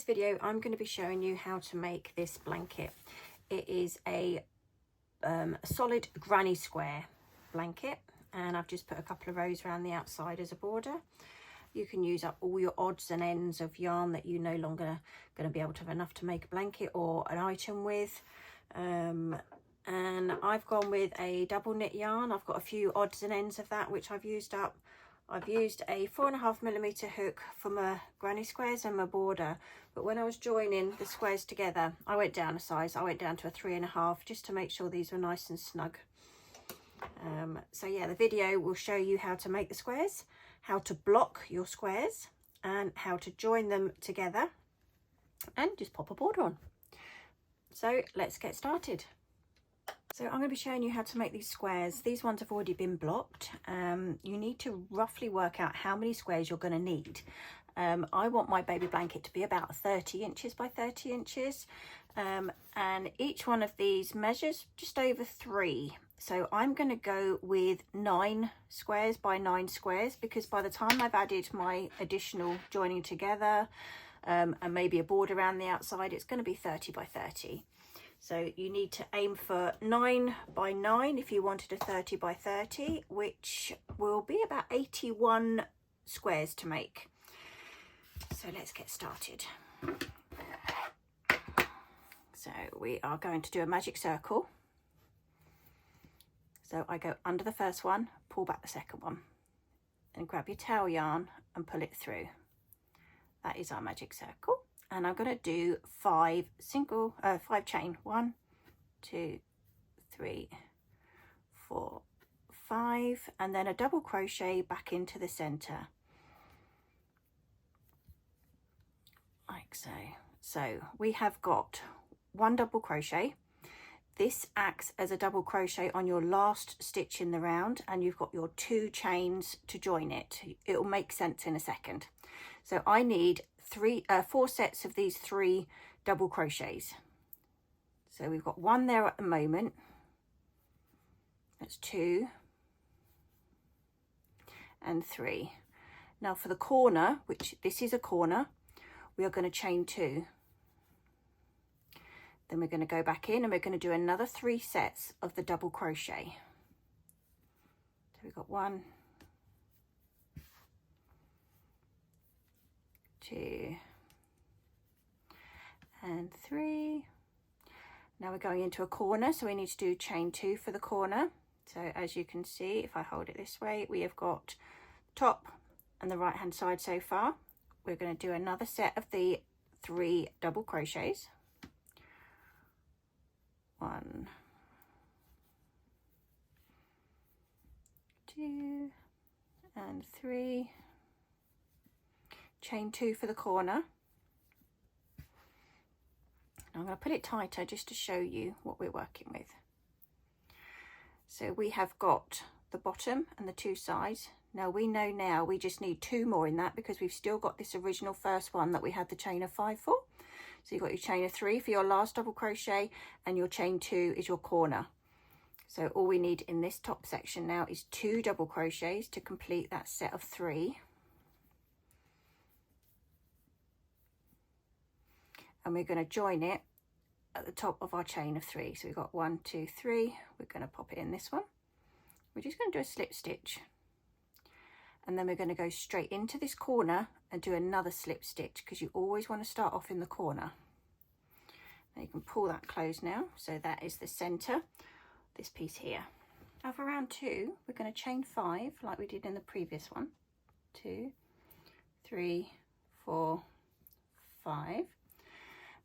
video I'm going to be showing you how to make this blanket. It is a solid granny square blanket, and I've just put a couple of rows around the outside as a border. You can use up all your odds and ends of yarn that you're no longer going to be able to have enough to make a blanket or an item with. And I've gone with a double knit yarn. I've got a few odds and ends of that which I've used up. I've used a 4.5mm hook for my granny squares and my border, but when I was joining the squares together I went down a size. I went down to a 3.5 just to make sure these were nice and snug. So yeah, the video will show you how to make the squares, how to block your squares, and how to join them together and just pop a border on. So let's get started. So I'm going to be showing you how to make these squares. These ones have already been blocked. You need to roughly work out how many squares you're going to need. I want my baby blanket to be about 30 inches by 30 inches. And each one of these measures just over 3. So I'm going to go with 9 squares by 9 squares, because by the time I've added my additional joining together and maybe a border around the outside, it's going to be 30 by 30. So you need to aim for 9 by 9 if you wanted a 30 by 30, which will be about 81 squares to make. So let's get started. So we are going to do a magic circle. So I go under the first one, pull back the second one, and grab your tail yarn and pull it through. That is our magic circle. And I'm going to do 5 chain. 1, 2, 3, 4, 5, and then a double crochet back into the center, like so. So we have got 1 double crochet. This acts as a double crochet on your last stitch in the round, and you've got your 2 chains to join it. It will make sense in a second. So I need 4 sets of these 3 double crochets. So we've got 1 there at the moment. That's 2 and 3. Now for the corner, which this is a corner, we are going to chain 2. Then we're going to go back in and we're going to do another 3 sets of the double crochet. So we've got 1, 2 and 3. Now we're going into a corner, so we need to do chain 2 for the corner. So as you can see, if I hold it this way, we have got top and the right hand side so far. We're going to do another set of the 3 double crochets. 1, 2 and 3. Chain 2 for the corner. I'm going to put it tighter just to show you what we're working with. So we have got the bottom and the 2 sides. Now we know now we just need 2 more in that, because we've still got this original first one that we had the chain of 5 for. So you've got your chain of 3 for your last double crochet, and your chain 2 is your corner. So all we need in this top section now is 2 double crochets to complete that set of 3. And we're going to join it at the top of our chain of 3. So we've got 1, 2, 3. We're going to pop it in this one. We're just going to do a slip stitch, and then we're going to go straight into this corner and do another slip stitch, because you always want to start off in the corner. Now you can pull that closed now. So that is the center, this piece here. Now for round 2, we're going to chain 5 like we did in the previous one. 2, 3, 4, 5.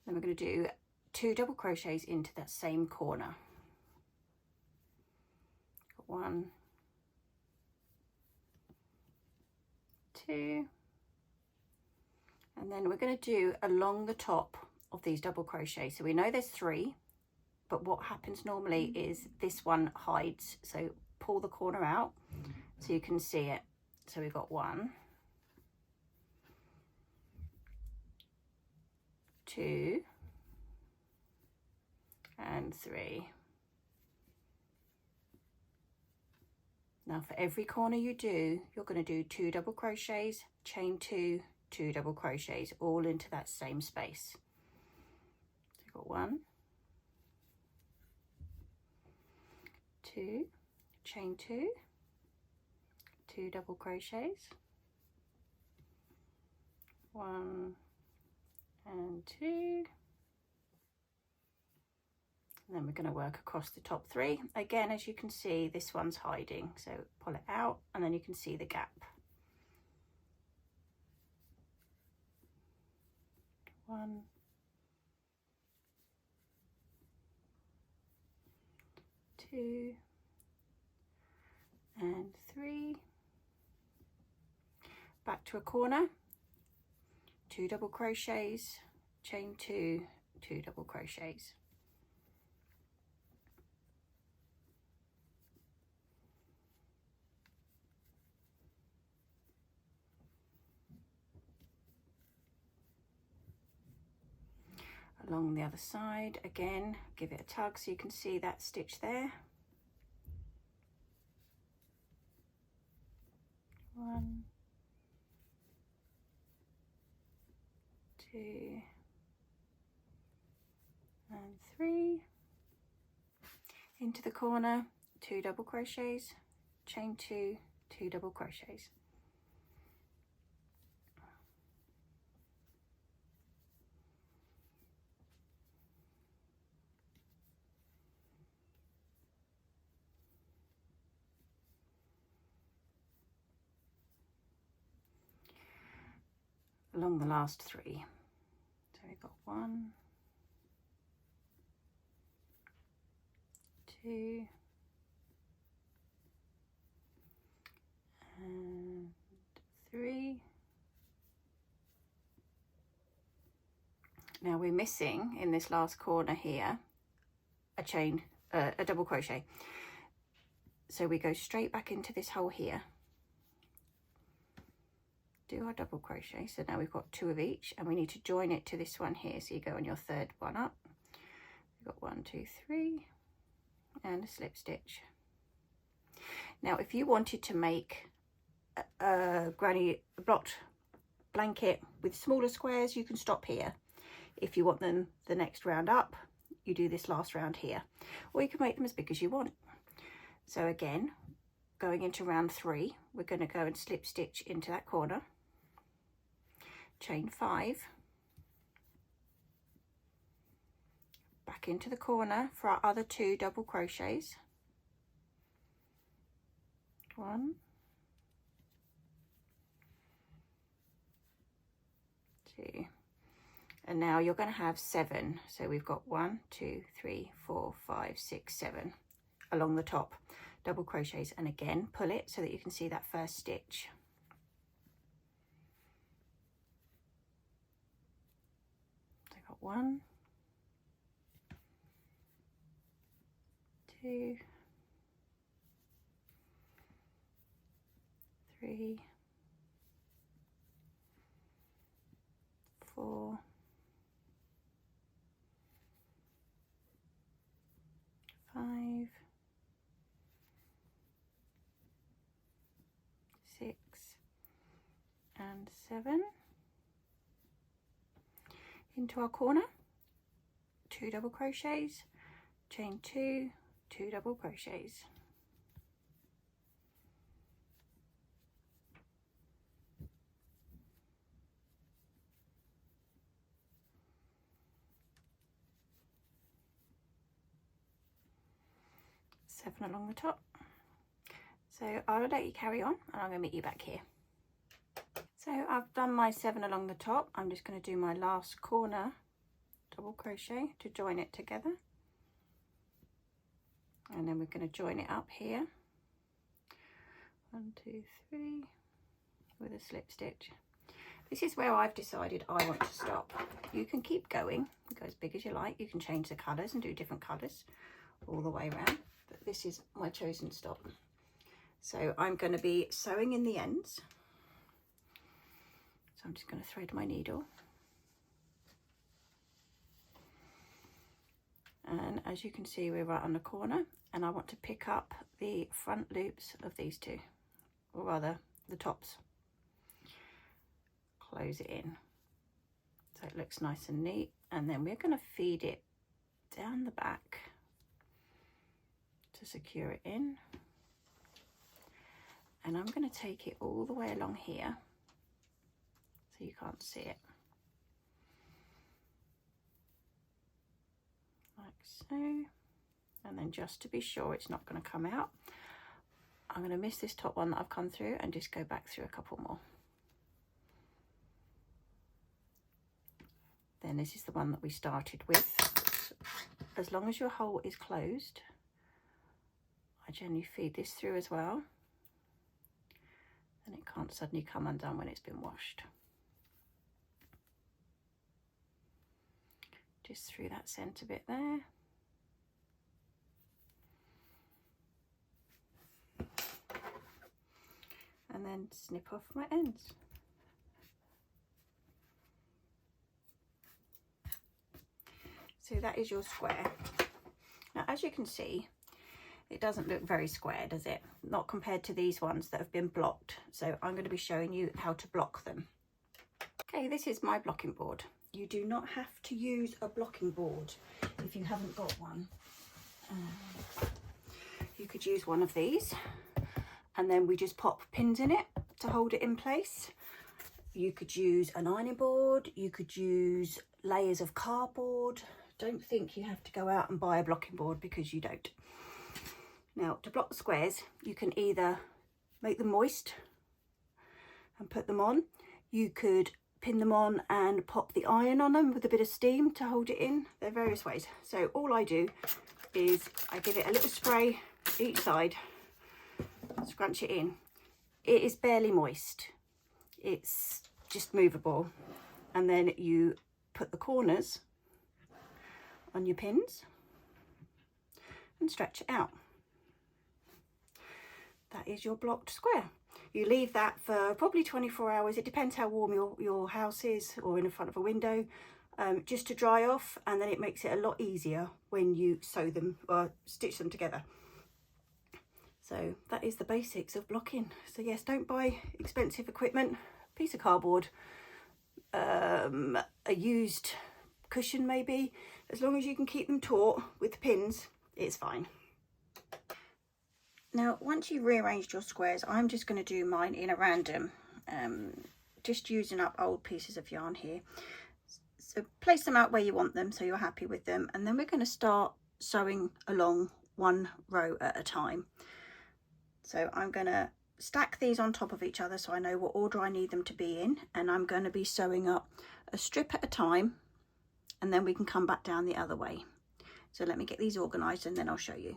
Then we're going to do 2 double crochets into that same corner. 1, 2, and then we're going to do along the top of these double crochets. So we know there's 3, but what happens normally is this one hides. So pull the corner out so you can see it. So we've got 1, 2 and 3. Now for every corner you do, you're going to do 2 double crochets, chain 2, 2 double crochets all into that same space. So I've got 1, 2, chain 2, 2 double crochets, 1 and 2, and then we're going to work across the top 3 again. As you can see, this one's hiding, so pull it out and then you can see the gap. 1, 2 and 3, back to a corner, 2 double crochets, chain 2, 2 double crochets. Along the other side, again, give it a tug so you can see that stitch there. 1, 2 and 3, into the corner, 2 double crochets, chain 2, 2 double crochets. Along the last 3. So we've got 1, 2 and 3. Now we're missing in this last corner here a double crochet. So we go straight back into this hole here, do our double crochet. So now we've got 2 of each and we need to join it to this one here. So you go on your 3rd one up, we've got 1, 2, 3 and a slip stitch. Now if you wanted to make a granny blocked blanket with smaller squares, you can stop here. If you want them the next round up, you do this last round here, or you can make them as big as you want. So again, going into round 3, we're going to go and slip stitch into that corner, chain 5, back into the corner for our other 2 double crochets, 1, 2, and now you're going to have 7. So we've got 1, 2, 3, 4, 5, 6, 7 along the top double crochets, and again pull it so that you can see that first stitch. So I've got 1, 2, 3, 4, 5, 6 and 7. Into our corner, 2 double crochets, chain 2, 2 double crochets. Seven along the top. So I'll let you carry on and I'm going to meet you back here. So I've done my 7 along the top. I'm just going to do my last corner double crochet to join it together, and then we're going to join it up here, 1, 2, 3, with a slip stitch. This is where I've decided I want to stop. You can keep going, go as big as you like. You can change the colours and do different colours all the way around, but this is my chosen stop. So I'm going to be sewing in the ends. So I'm just going to thread my needle. And as you can see, we're right on the corner, and I want to pick up the front loops of these 2, or rather the tops. close it in so it looks nice and neat. And then we're going to feed it down the back to secure it in. And I'm going to take it all the way along here so you can't see it, like so. And then just to be sure it's not going to come out, I'm going to miss this top one that I've come through and just go back through a couple more. Then this is the one that we started with. As long as your hole is closed, I generally feed this through as well, and it can't suddenly come undone when it's been washed. Just through that centre bit there. And then snip off my ends. So that is your square. Now, as you can see, it doesn't look very square, does it? Not compared to these ones that have been blocked. So I'm going to be showing you how to block them. Okay, this is my blocking board. You do not have to use a blocking board if you haven't got one. You could use one of these, and then we just pop pins in it to hold it in place. You could use an ironing board, you could use layers of cardboard. Don't think you have to go out and buy a blocking board, because you don't. Now, to block the squares, you can either make them moist and put them on. You could pin them on and pop the iron on them with a bit of steam to hold it in. There are various ways. So all I do is I give it a little spray each side, scrunch it in. It is barely moist. It's just movable. And then you put the corners on your pins and stretch it out. That is your blocked square. You leave that for probably 24 hours. It depends how warm your house is, or in front of a window, just to dry off, and then it makes it a lot easier when you sew them or stitch them together. So that is the basics of blocking. So yes, don't buy expensive equipment. Piece of cardboard, a used cushion maybe. As long as you can keep them taut with the pins, it's fine. Now, once you've rearranged your squares, I'm just going to do mine in a random, just using up old pieces of yarn here. So place them out where you want them so you're happy with them, and then we're going to start sewing along one row at a time. So I'm going to stack these on top of each other so I know what order I need them to be in, and I'm going to be sewing up a strip at a time, and then we can come back down the other way. So let me get these organised and then I'll show you.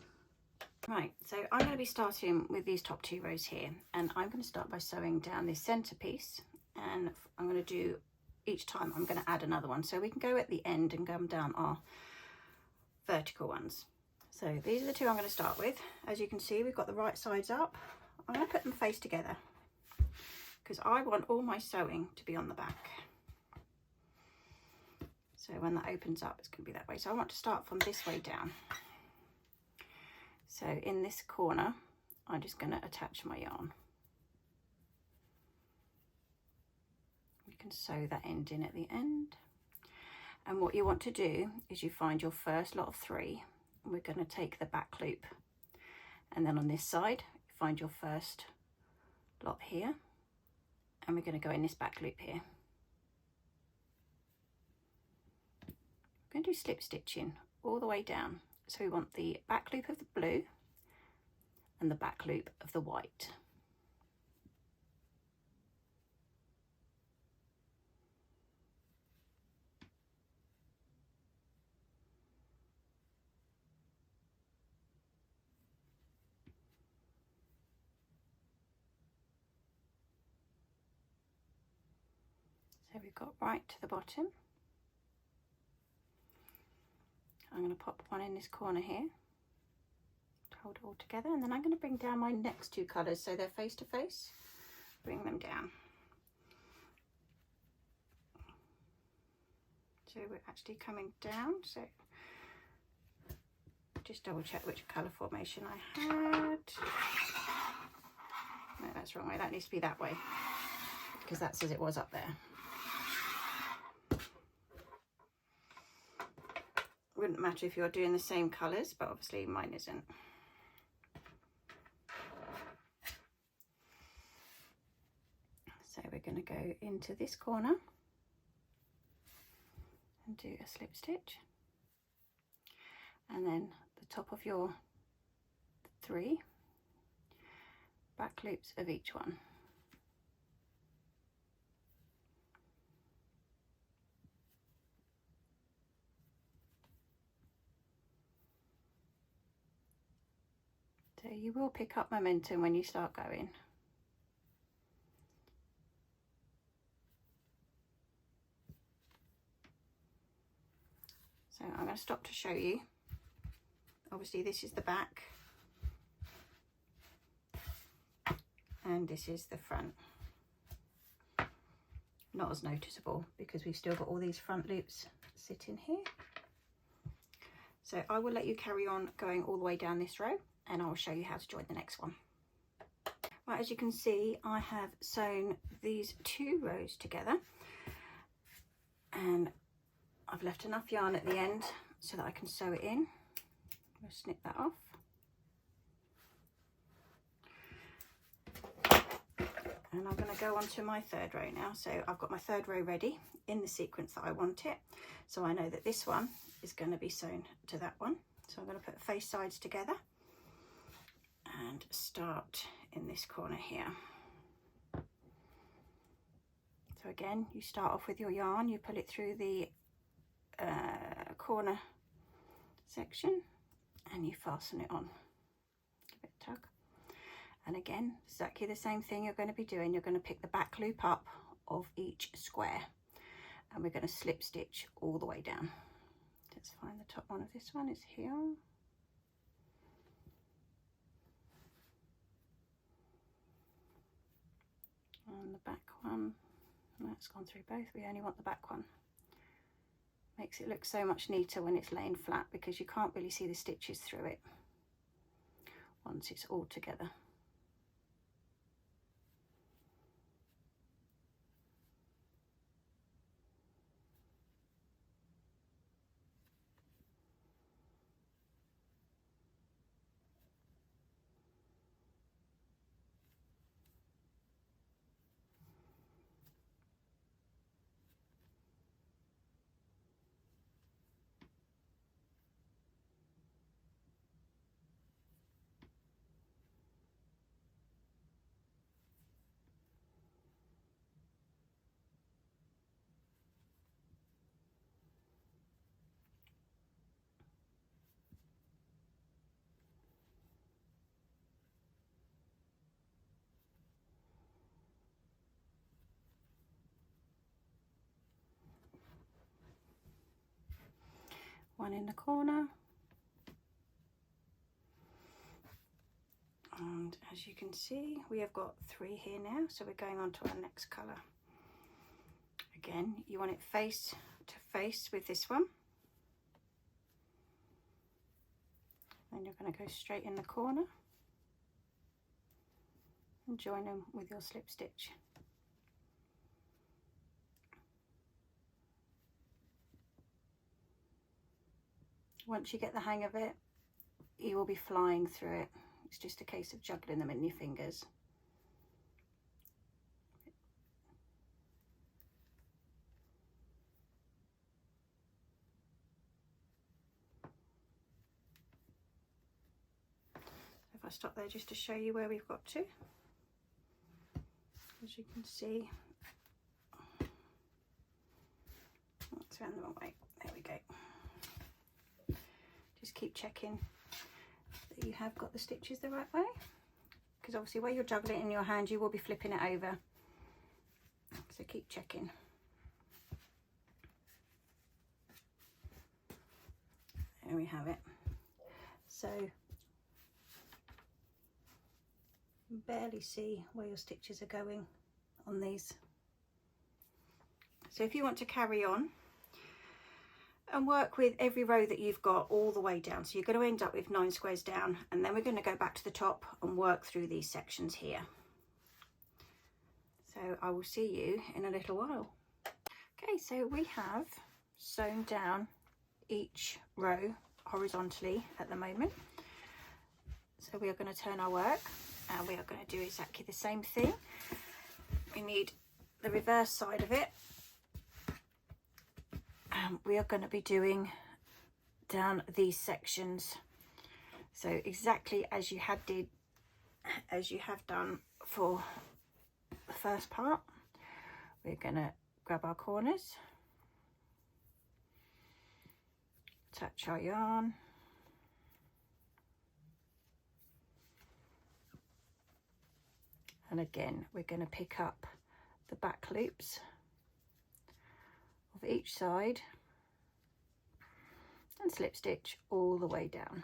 Right, so I'm going to be starting with these top two rows here, and I'm going to start by sewing down this centre piece, and I'm going to do, each time I'm going to add another one, so we can go at the end and come down our vertical ones. So these are the two I'm going to start with. As you can see, we've got the right sides up. I'm going to put them face together because I want all my sewing to be on the back. So when that opens up, it's going to be that way. So I want to start from this way down. So in this corner, I'm just going to attach my yarn. You can sew that end in at the end. And what you want to do is you find your first lot of 3. And we're going to take the back loop. And then on this side, find your first lot here. And we're going to go in this back loop here. We're going to do slip stitching all the way down. So we want the back loop of the blue and the back loop of the white. So we've got right to the bottom. I'm going to pop one in this corner here to hold it all together, and then I'm going to bring down my next 2 colours so they're face to face. Bring them down. So we're actually coming down, so just double check which colour formation I had. No, that's the wrong way. That needs to be that way because that's as it was up there. Wouldn't matter if you're doing the same colours, but obviously mine isn't. So we're going to go into this corner and do a slip stitch, and then the top of your 3 back loops of each one. So you will pick up momentum when you start going. So I'm going to stop to show you. Obviously this is the back and this is the front. Not as noticeable because we've still got all these front loops sitting here. So I will let you carry on going all the way down this row and I'll show you how to join the next one. Right, as you can see, I have sewn these 2 rows together and I've left enough yarn at the end so that I can sew it in. I'll snip that off. And I'm going to go on to my 3rd row now. So I've got my 3rd row ready in the sequence that I want it. So I know that this one is going to be sewn to that one. So I'm going to put face sides together and start in this corner here. So again, you start off with your yarn, you pull it through the corner section and you fasten it on. Give it a tug. And again, exactly the same thing you're going to be doing. You're going to pick the back loop up of each square and we're going to slip stitch all the way down. Let's find the top one of this one, is here. And the back one, that's gone through both. We only want the back one. Makes it look so much neater when it's laying flat because you can't really see the stitches through it once it's all together. One in the corner, and as you can see we have got 3 here now, so we're going on to our next colour. Again, you want it face to face with this one, then you're going to go straight in the corner and join them with your slip stitch. Once you get the hang of it, you will be flying through it. It's just a case of juggling them in your fingers. If I stop there just to show you where we've got to, as you can see, it's around the wrong way. There we go. Just keep checking that you have got the stitches the right way, because obviously where you're juggling it in your hand you will be flipping it over, so keep checking. There we have it. So you barely see where your stitches are going on these. So if you want to carry on and work with every row that you've got all the way down, so you're going to end up with 9 squares down, and then we're going to go back to the top and work through these sections here. So I will see you in a little while. Okay, so we have sewn down each row horizontally at the moment. So we are going to turn our work and we are going to do exactly the same thing. We need the reverse side of it. We are going to be doing down these sections. So exactly as you have done for the first part, we're going to grab our corners, attach our yarn, and again we're going to pick up the back loops of each side and slip stitch all the way down.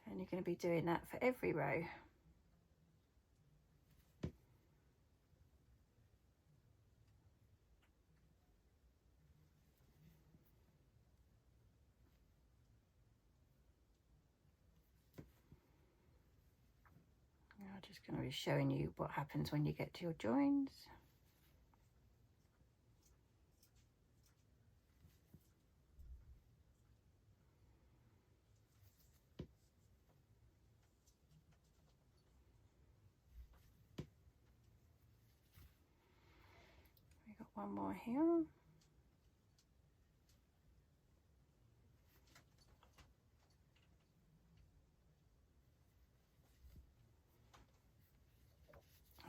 And you're going to be doing that for every row. I'm just going to be showing you what happens when you get to your joins. We've got one more here.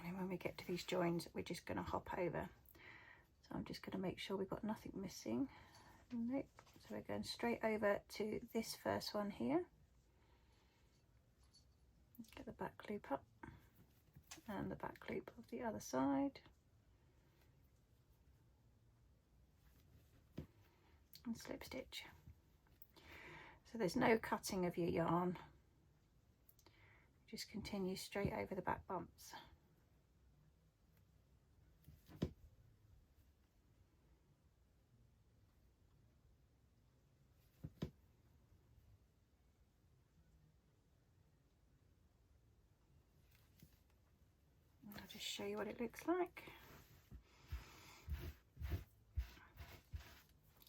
And when we get to these joins, we're just going to hop over. So I'm just going to make sure we've got nothing missing. Nope. So we're going straight over to this first one here. Get the back loop up and the back loop of the other side. And slip stitch. So there's no cutting of your yarn. Just continue straight over the back bumps. I'll just show you what it looks like.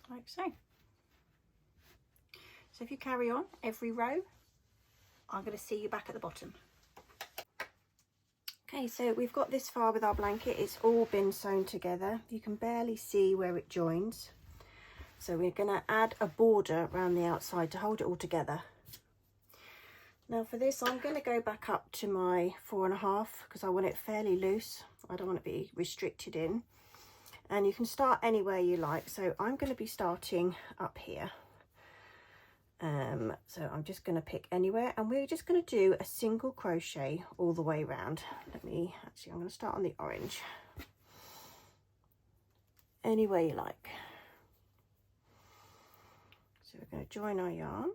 Like so. So if you carry on every row, I'm going to see you back at the bottom. Okay, so we've got this far with our blanket. It's all been sewn together. You can barely see where it joins. So we're going to add a border around the outside to hold it all together. Now for this, I'm going to go back up to my 4.5 because I want it fairly loose. I don't want to be restricted in. And you can start anywhere you like. So I'm going to be starting up here. So I'm just going to pick anywhere and we're just going to do a single crochet all the way around. I'm going to start on the orange. Anywhere you like. So we're going to join our yarn.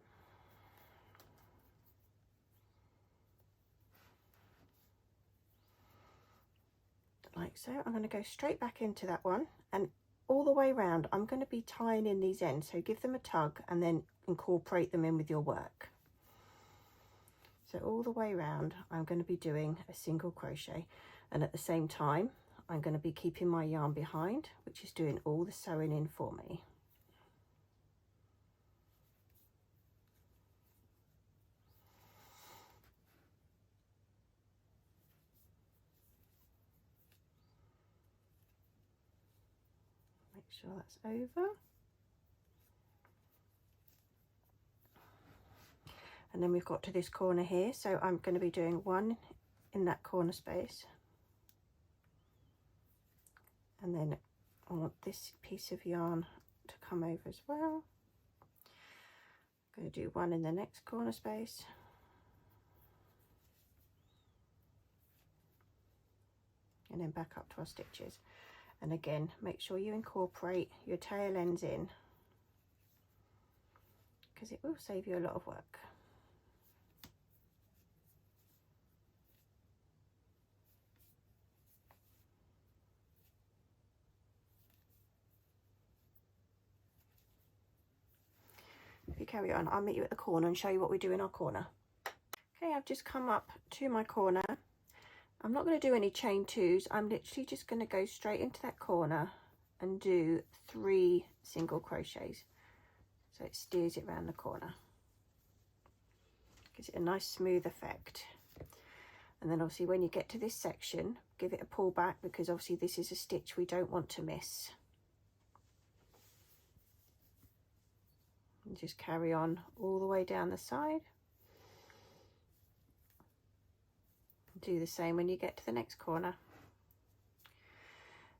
Like so. I'm going to go straight back into that one and all the way around I'm going to be tying in these ends, so give them a tug and then incorporate them in with your work. So all the way around I'm going to be doing a single crochet, and at the same time I'm going to be keeping my yarn behind, which is doing all the sewing in for me. Make sure that's over. And then we've got to this corner here, so I'm going to be doing one in that corner space, and then I want this piece of yarn to come over as well. I'm going to do one in the next corner space, and then back up to our stitches. And again, make sure you incorporate your tail ends in because it will save you a lot of work. If you carry on, I'll meet you at the corner and show you what we do in our corner. Okay, I've just come up to my corner. I'm not going to do any chain twos. I'm literally just going to go straight into that corner and do 3 single crochets. So it steers it around the corner. Gives it a nice smooth effect. And then obviously when you get to this section, give it a pull back, because obviously this is a stitch we don't want to miss. And just carry on all the way down the side. Do the same when you get to the next corner.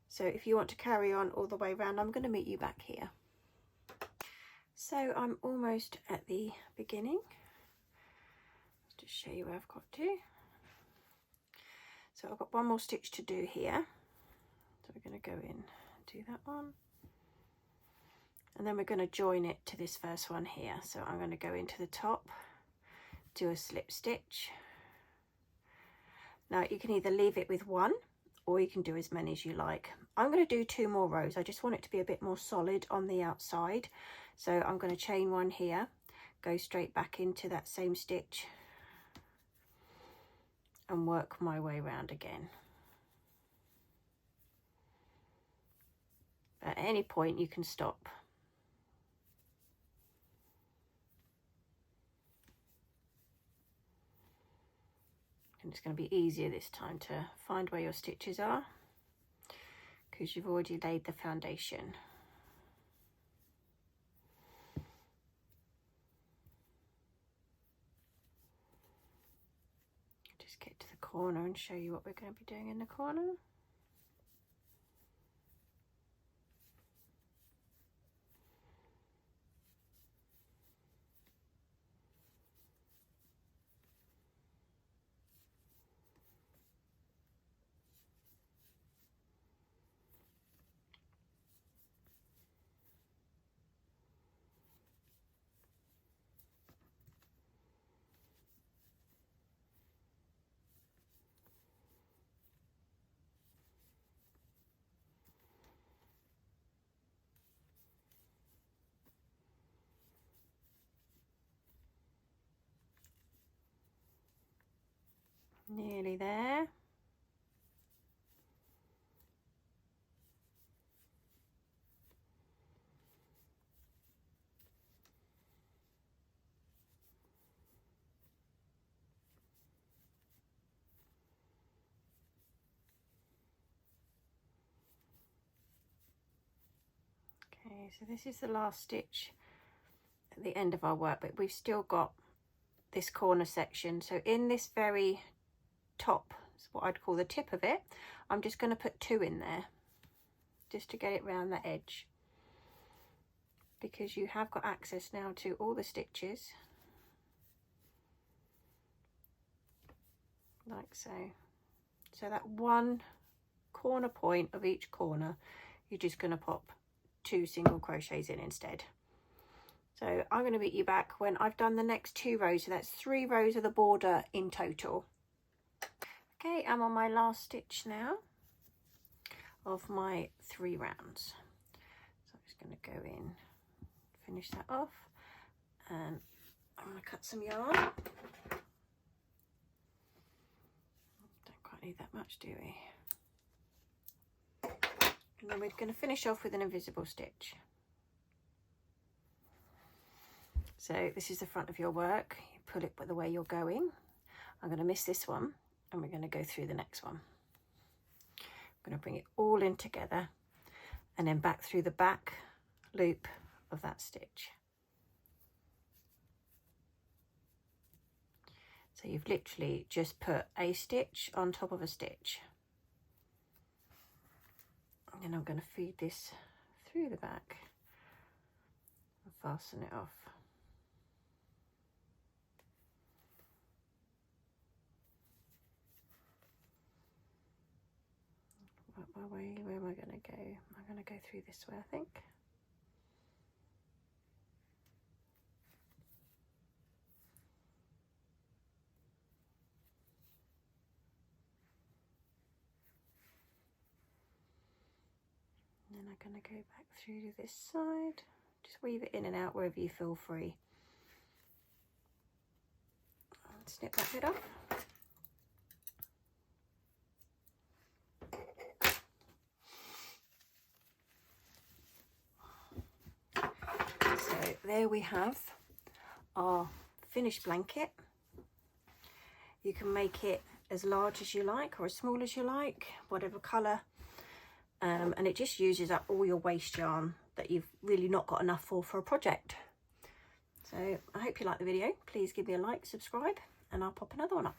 So if you want to carry on all the way around, I'm going to meet you back here. So I'm almost at the beginning. Let's just show you where I've got to. So I've got one more stitch to do here. So we're going to go in and do that one. And then we're going to join it to this first one here. So I'm going to go into the top, do a slip stitch. Now you can either leave it with 1 or you can do as many as you like. I'm going to do 2 more rows. I just want it to be a bit more solid on the outside. So I'm going to chain 1 here, go straight back into that same stitch and work my way around again. At any point you can stop. And it's going to be easier this time to find where your stitches are, because you've already laid the foundation. Just get to the corner and show you what we're going to be doing in the corner. Nearly there. Okay, so this is the last stitch at the end of our work, but we've still got this corner section. So in this very top, is what I'd call the tip of it, I'm just going to put 2 in there just to get it round the edge, because you have got access now to all the stitches like so. So that one corner point of each corner, you're just going to pop 2 single crochets in instead. So I'm going to meet you back when I've done the next 2 rows. So that's 3 rows of the border in total. Okay, I'm on my last stitch now of my 3 rounds. So I'm just going to go in, finish that off, and I'm going to cut some yarn. Don't quite need that much, do we? And then we're going to finish off with an invisible stitch. So this is the front of your work. You pull it the way you're going. I'm going to miss this one, and we're going to go through the next one. I'm going to bring it all in together and then back through the back loop of that stitch. So you've literally just put a stitch on top of a stitch. And then I'm going to feed this through the back and fasten it off. Work my way, where am I going to go? I'm going to go through this way, I think. And then I'm going to go back through to this side. Just weave it in and out wherever you feel free. snip that bit off. So there we have our finished blanket. You can make it as large as you like or as small as you like, whatever colour, and it just uses up all your waste yarn that you've really not got enough for a project. So I hope you like the video. Please give me a like, subscribe, and I'll pop another one up.